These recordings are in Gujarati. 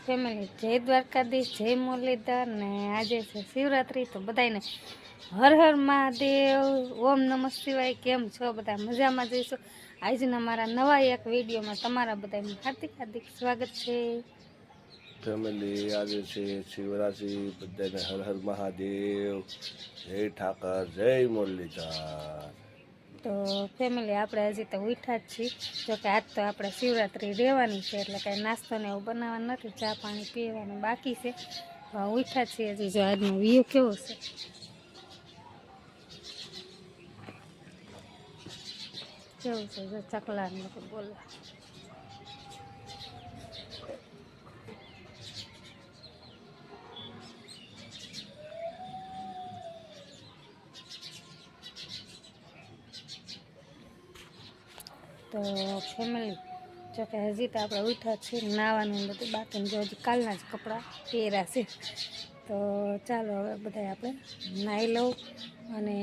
ફેમિલી જય દ્વારકાધીશ, જય મુરલીધર ને આજે છે શિવરાત્રી। તો બધાને હર હર મહાદેવ, ઓમ નમઃ શિવાય। કેમ છો બધા? મજામાં જઈશું। આજના મારા નવા એક વિડીયોમાં તમારા બધાનું હાર્દિક હાર્દિક સ્વાગત છે। ફેમિલી આજે છે શિવરાત્રી, બધાને હર હર મહાદેવ, જય ઠાકર, જય મુરલીધર। તો ફેમિલી આપણે હજી તો ઉઠ્યા જ છીએ, જોકે આજ તો આપણે શિવરાત્રી રહેવાની છે એટલે કાંઈ નાસ્તો ને એવું બનાવવાનું નથી, ચા પાણી પીવાનું બાકી છે। ઉઠ્યા છીએ હજી। જો આજનો વ્યૂ કેવો છે, કેવું છે? જો ચકલા ને તો બોલે। તો ફેમિલી જોકે હજી તો આપણે ઉઠ્યા છીએ, નાવાનું બધું બાકી, જો હજી કાલના જ કપડાં પહેર્યા છે। તો ચાલો હવે બધા આપણે નાહી લઉં અને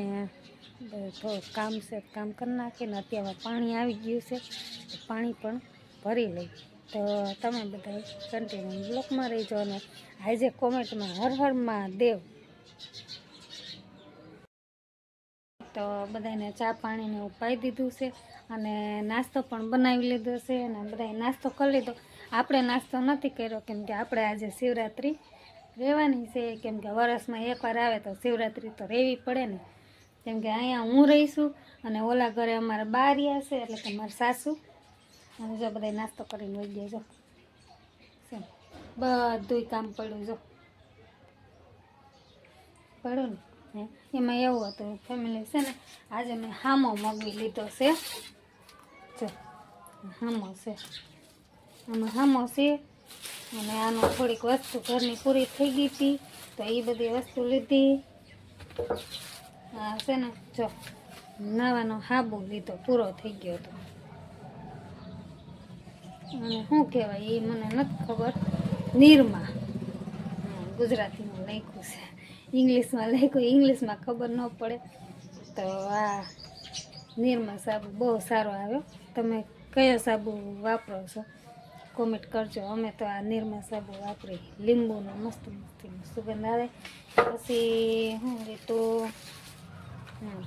થોડુંક કામ છે કામ કરી નાખીને અત્યારે પાણી આવી ગયું છે તો પાણી પણ ભરી લઈ। તો તમે બધા કન્ટિન્યુ બ્લોકમાં રહીજો અને આજે કોમેન્ટમાં હર હર મહાદેવ। તો બધાને ચા પાણીને ઉપાઈ દીધું છે અને નાસ્તો પણ બનાવી લીધો છે અને બધાએ નાસ્તો કરી લીધો। આપણે નાસ્તો નથી કર્યો કેમ કે આપણે આજે શિવરાત્રી રહેવાની છે, કેમ કે વરસમાં એકવાર આવે તો શિવરાત્રી તો રહેવી પડે ને। કેમ કે અહીંયા હું રહીશું અને ઓલા ઘરે અમારા બારિયા છે એટલે કે મારા સાસુ, અને જો બધા નાસ્તો કરીને વહી ગયા। જો બધુંય કામ પડ્યું, જો પડ્યું ને। એમાં એવું હતું ફેમિલી છે ને, આજે મેં હામો મગવી લીધો છે। જો હામો છે, આમાં હામો છે અને આનો થોડીક વસ્તુ ઘરની પૂરી થઈ ગઈ હતી તો એ બધી વસ્તુ લીધી। આ છે ને જો નાવાનો હાબુ લીધો, પૂરો થઈ ગયો હતો, અને શું કહેવાય એ મને નથી ખબર, નિરમા ગુજરાતીમાં લખ્યું છે, ઇંગ્લિશમાં લખ્યું, ઇંગ્લિશમાં ખબર ન પડે। તો આ નિરમા સાબુ બહુ સારો આવ્યો। તમે કયો સાબુ વાપરો છો કોમેન્ટ કરજો। અમે તો આ નિરમા સાબુ વાપરી, લીંબુનો મસ્ત મસ્તીનો સુગંધ આવે। પછી શું લીધું,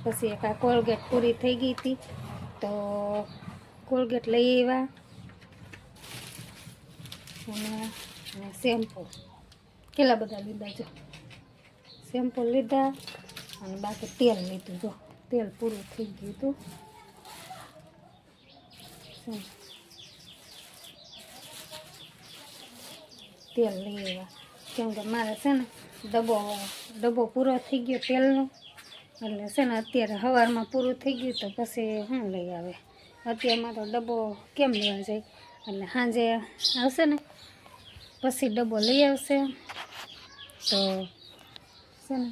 પછી એક આ કોલગેટ પૂરી થઈ ગઈ હતી તો કોલગેટ લઈ આવ્યા, અને શેમ્પૂ કેટલા બધા લીધા, જો શેમ્પૂ લીધા અને બાકી તેલ લીધું। જો તેલ પૂરું થઈ ગયું હતું, તેલ લઈ આવ્યા કેમ કે મારે છે ને ડબ્બો પૂરો થઈ ગયો તેલનો, એટલે છે ને અત્યારે સવારમાં પૂરું થઈ ગયું તો પછી શું લઈ આવે, અત્યારમાં તો ડબ્બો કેમ લેવા જાય, એટલે સાંજે આવશે ને પછી ડબ્બો લઈ આવશે તો છે ને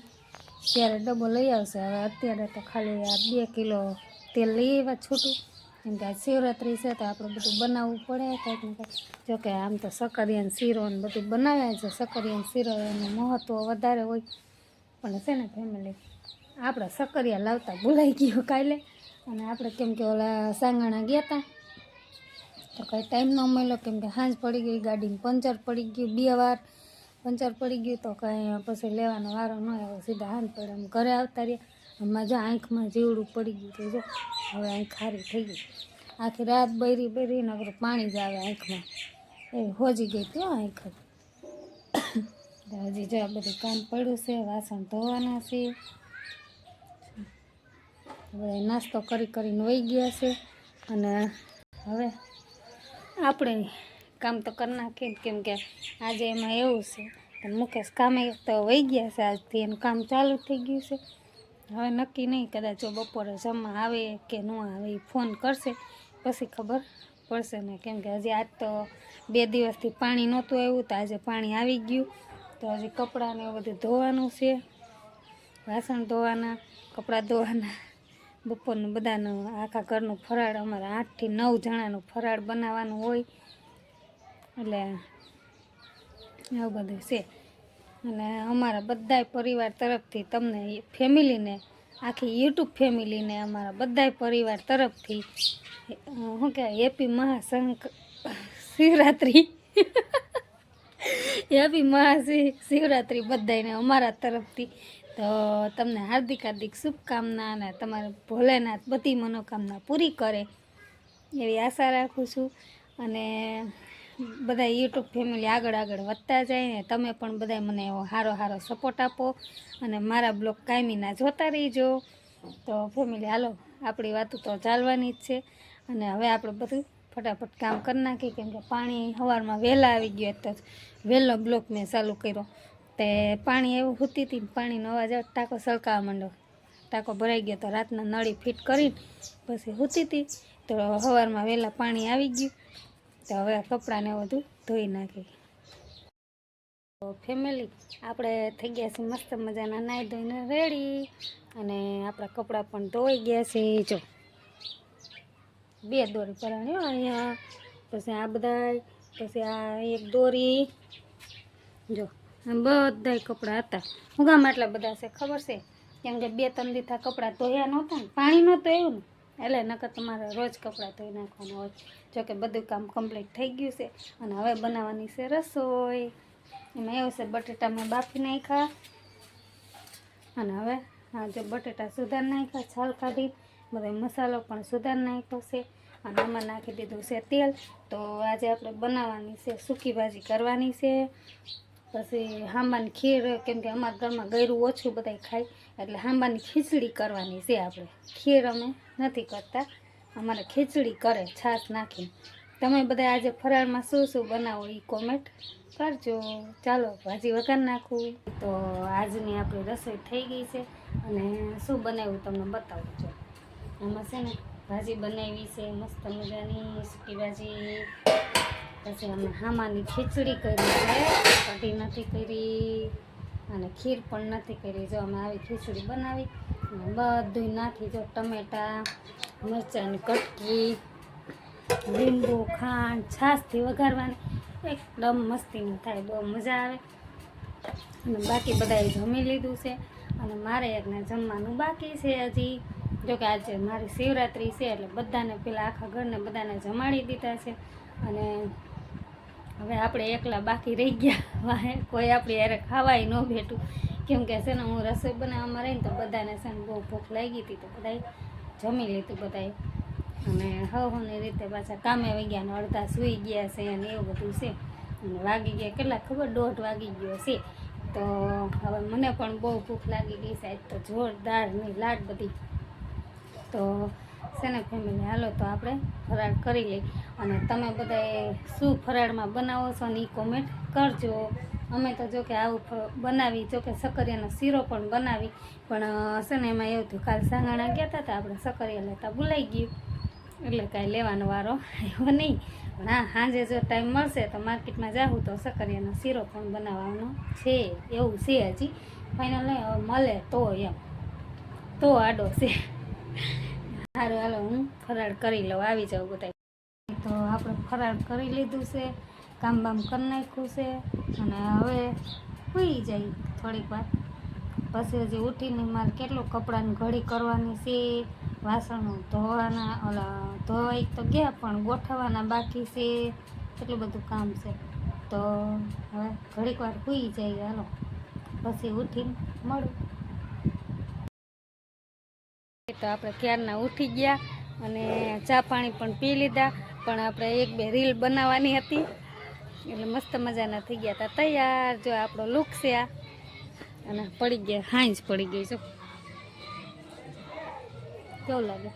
ત્યારે ડબ્બો લઈ આવશે। હવે અત્યારે તો ખાલી આ 2 કિલો તેલ લઈ આવ્યા છૂટું, કેમ કે આ શિવરાત્રી છે તો આપણે બધું બનાવવું પડે કંઈક ને કંઈક। જોકે આમ તો સકરિયાનો શીરો ને બધું બનાવ્યા છે, સકરિયાનો શીરો એનું મહત્ત્વ વધારે હોય, પણ છે ને ફેમિલી આપણે સકરિયા લાવતા ભૂલાઈ ગયું કાલે, અને આપણે કેમ કે ઓલા સાંગાણા ગયા હતા તો કાંઈ ટાઈમ ન મળ્યો, કેમ કે સાંજ પડી ગઈ, ગાડીમાં પંચર પડી ગયું, 2 વાર પંચર પડી ગયું તો કાંઈ પછી લેવાનો વારો ન આવ્યો, સીધા સાંજ પડે એમ ઘરે આવતા રહ્યા। આમાં જો આંખમાં જીવડું પડી ગયું હતું, જો હવે આંખ ખારી થઈ ગઈ, આખી રાત બરી નગર પાણી જ આવે આંખમાં, એ હોજી ગઈ હતી આંખ। હજી જો આ બધું કામ પડ્યું છે, વાસણ ધોવાના છે, હવે નાસ્તો કરીને વહી ગયા છે અને હવે આપણે કામ તો કરી નાખીએ, કેમ કે આજે એમાં એવું છે કે મુકેશ કામે તો વહી ગયા છે, આજથી એનું કામ ચાલુ થઈ ગયું છે। હવે નક્કી નહીં, કદાચ જો બપોરે જમવા આવે કે ન આવે એ ફોન કરશે પછી ખબર પડશે ને, કેમ કે હજી આજ તો 2 દિવસથી પાણી નહોતું આવ્યું તો આજે પાણી આવી ગયું તો હજી કપડાને એવું બધું ધોવાનું છે, વાસણ ધોવાના, કપડાં ધોવાના, બપોરનું બધાનું આખા ઘરનું ફરાળ, અમારે 8 થી 9 જણાનું ફરાળ બનાવવાનું હોય, એટલે એવું બધું છે। અને અમારા બધાય પરિવાર તરફથી તમને ફેમિલીને, આખી યુટ્યુબ ફેમિલીને અમારા બધાય પરિવાર તરફથી શું કહેવાય, હેપી શિવરાત્રી હેપી મહાશિવરાત્રિ બધાને અમારા તરફથી. તો તમને હાર્દિક હાર્દિક શુભકામના અને તમારે ભોલેનાથ બધી મનોકામના પૂરી કરે એવી આશા રાખું છું. અને બધા યુટ્યુબ ફેમિલી આગળ આગળ વધતા જાય ને તમે પણ બધા મને એવો સારો સપોર્ટ આપો અને મારા બ્લોગ કાયમીના જોતા રહીજો. તો ફેમિલી હાલો, આપણી વાતો તો ચાલવાની જ છે. અને હવે આપણે બધું ફટાફટ કામ કરી નાખીએ, કેમ કે પાણી સવારમાં વહેલા આવી ગયો તો વહેલો બ્લોક મેં ચાલુ કર્યો. તે પાણી એવું હોતી હતી, પાણીનો અવાજ ટાંકો સળકાવા માંડ્યો. ટાંકો ભરાઈ ગયો તો રાતના નળી ફિટ કરીને પછી હોતી હતી. તો સવારમાં વહેલા પાણી આવી ગયું. તો હવે કપડાને બધું ધોઈ નાખી. તો ફેમિલી આપણે થઈ ગયા છે મસ્ત મજાના નાહી ધોઈને રેડી. અને આપણા કપડાં પણ ધોઈ ગયા છે. જો 2 દોરી પરાણી અહીંયા, પછી આ બધા, પછી આ એક દોરી. જો બધા કપડાં હતા. હું ગામ આટલા બધા છે ખબર છે? કેમ કે 2-3 દીથા કપડાં ધોયા નહોતા ને, પાણી નહોતું આવ્યું ને, એટલે નકર તમારે રોજ કપડાં ધોઈ નાખવાના હોય. જોકે બધું કામ કમ્પ્લીટ થઈ ગયું છે. અને હવે બનાવવાની છે રસોઈ. એમાં એવું છે, બટેટા મેં બાફી નાખ્યા. અને હવે હા જો બટેટા સુધાર નાખ્યા, છાલ કાઢી, બધો મસાલો પણ સુધાર નાખ્યો છે. અને આમાં નાખી દીધું છે તેલ. તો આજે આપણે બનાવવાની છે સૂકી ભાજી કરવાની છે. પછી હાંબાની ખીર, કેમ કે અમારા ઘરમાં ગળ્યું ઓછું બધા ખાય, એટલે હાંબાની ખીચડી કરવાની છે આપણે. ખીર અમે નથી કરતા, અમારે ખીચડી કરે છાશ નાખીને. તમે બધા આજે ફરાળમાં શું બનાવો એ કોમેન્ટ કરજો. ચાલો ભાજી વઘાર નાખું. તો આજની આપણી રસોઈ થઈ ગઈ છે. અને શું બનાવ્યું તમને બતાવું છો. આમાં છે ને ભાજી બનાવી છે મસ્ત મજાની સૂકી ભાજી. પછી અમે હામાની ખીચડી કરી છે, કઢી નથી કરી અને ખીર પણ નથી કરી. જો અમે આવી ખીચડી બનાવી અને બધું નાખી. જો ટમેટા, મરચાંની કટકી, લીંબુ, ખાંડ, છાશથી વઘારવાની, એકદમ મસ્તીનું થાય, બહુ મજા આવે. અને બાકી બધાએ જમી લીધું છે. અને મારે એકને જમવાનું બાકી છે હજી. જોકે આજે મારી શિવરાત્રિ છે એટલે બધાને પેલા આખા ઘરને બધાને જમાડી દીધા છે. અને હવે આપણે એકલા બાકી રહી ગયા, કોઈ આપણી યારે ખાવાય ન ભેટું. કેમ કે છે ને હું રસોઈ બનાવવામાં રહીને તો બધાને છે ને બહુ ભૂખ લાગી હતી. તો બધાએ જમી લીધું બધાએ. અને હવની રીતે પાછા કામે વહી ગયા, ને અડધા સૂઈ ગયા છે અને એવું બધું છે. અને વાગી ગયા કેટલા ખબર, 1:30 વાગી ગયો છે. તો હવે મને પણ બહુ ભૂખ લાગી ગઈ છે. આજ તો જોરદારની લાડ બધી. તો છે ને ફેમિલી હાલો તો આપણે ફરાળ કરી લઈ. અને તમે બધાએ શું ફરાળમાં બનાવો છો ને એ કોમેન્ટ કરજો. અમે તો જો કે આવું બનાવી, જો કે સકરિયાનો શીરો પણ બનાવી. પણ છે ને એમાં એવું થયું, કાલ સાંગાણા ગયા હતા આપણે સકરિયા લેતા ભૂલાઈ ગયું, એટલે કાંઈ લેવાનો વારો આવ્યો નહીં. પણ હા, સાંજે જો ટાઈમ મળશે તો માર્કેટમાં જાઉં તો સકરિયાનો શીરો પણ બનાવવાનો છે. એવું છે હજી ફાઇનલ નહીં, હવે મળે તો એમ તો આડો છે. સારું હાલો, હું ફરાળ કરી લઉં, આવી જાઉં બધા. તો આપણે ફરાળ કરી લીધું છે, કામ બામ કરી નાખ્યું છે. અને હવે સૂઈ જાય થોડીક વાર, પછી હજી ઉઠીને મારે કેટલું કપડાની ઘડી કરવાની છે. વાસણો ધોવાના, ઓલા ધોવાઈ તો ગયા પણ ગોઠવવાના બાકી છે. એટલું બધું કામ છે. તો હવે ઘડીક વાર સૂઈ જાય હાલો, પછી ઉઠીને મળું. તો આપણે ક્યારના ઉઠી ગયા અને ચા પાણી પણ પી લીધા. પણ આપણે 1-2 રીલ બનાવવાની હતી એટલે મસ્ત મજાના થઈ ગયા હતા તૈયાર. જો આપણો લુક છે આ. અને પડી ગયા, હાંજ પડી ગઈ. જો કેવું લાગે?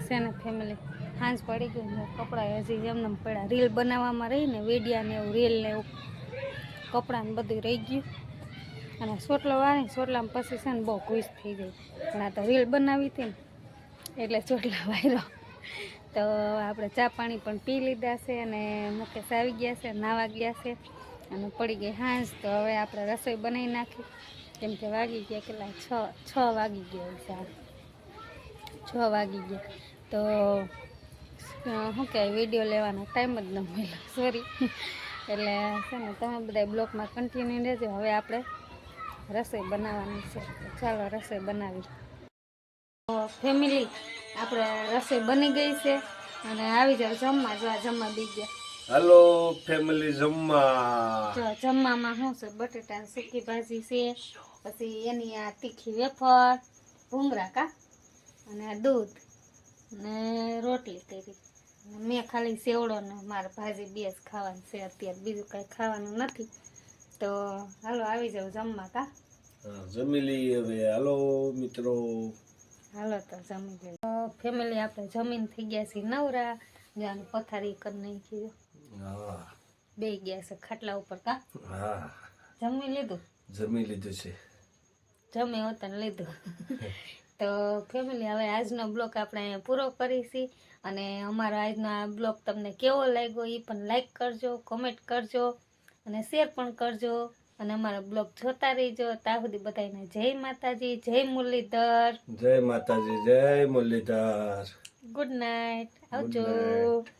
છે ને ફેમિલી હાંજ પડી ગયું ને કપડાં હજી એમને પડ્યા. રીલ બનાવવામાં રહીને વિડીયાને એવું, રીલ ને એવું, કપડાને બધું રહી ગયું. અને સોટલો વાળી, સોટલામાં પછી છે ને બહુ ખુશ થઈ ગઈ. પણ આ તો રીલ બનાવી હતી ને એટલે ચોટલા વાયરો. તો આપણે ચા પાણી પણ પી લીધા છે. અને મુકેશ આવી ગયા છે, નાવા ગયા છે. અને પડી ગઈ હાંજ. તો હવે આપણે રસોઈ બનાવી નાખી, કેમ કે વાગી ગયા કેટલા 6 વાગી ગયા છે. 6 વાગી ગયા. તો શું કહેવાય, વિડીયો લેવાનો ટાઈમ જ ન મળ્યો, સોરી. એટલે છે ને તમે બધા બ્લોકમાં કન્ટિન્યુ રહેજો. હવે આપણે રસોઈ બનાવવાની છે, તો ચાલો રસોઈ બનાવી. તો ફેમિલી આપણે રસોઈ બની ગઈ છે અને આવી જાવ જમવા. જો આ જમવા બી ગયા. હાલો ફેમિલી જમવા. જો જમવામાં શું છે, બટેટાની સૂકી ભાજી છે, પછી એની આ તીખી વેફર, ભૂંગળા કા, અને આ દૂધ ને રોટલી કરી. મેં ખાલી સેવડો ને મારે ભાજી બે જ ખાવાની છે અત્યારે, બીજું કાંઈ ખાવાનું નથી. તો હાલો આવી જાવ જમવા કા. જમી લઈએ હવે. હાલો મિત્રો, હાલો તો જમી લઈએ. તો ફેમિલી આપણે જમીન થઈ ગયા છીએ નવરા. જાન પથારી કરી નાખી, હા બે ગયા છે ખાટલા ઉપર કા. હા જમી લીધું? જમી લીધું છે. જમી હોતા લીધું. તો ફેમિલી હવે આજનો બ્લોગ આપણે અહીંયા પૂરો કરીશી. અને અમારો આજનો આ બ્લોગ તમને કેવો લાગ્યો એ પણ લાઈક કરજો, કોમેન્ટ કરજો અને શેર પણ કરજો. અને અમારો બ્લોગ જોતા રહીજો. ત્યાં સુધી બધાને જય માતાજી, જય મુરલીધર, જય માતાજી, જય મુરલીધર. ગુડ નાઇટ, Good આવજો. night.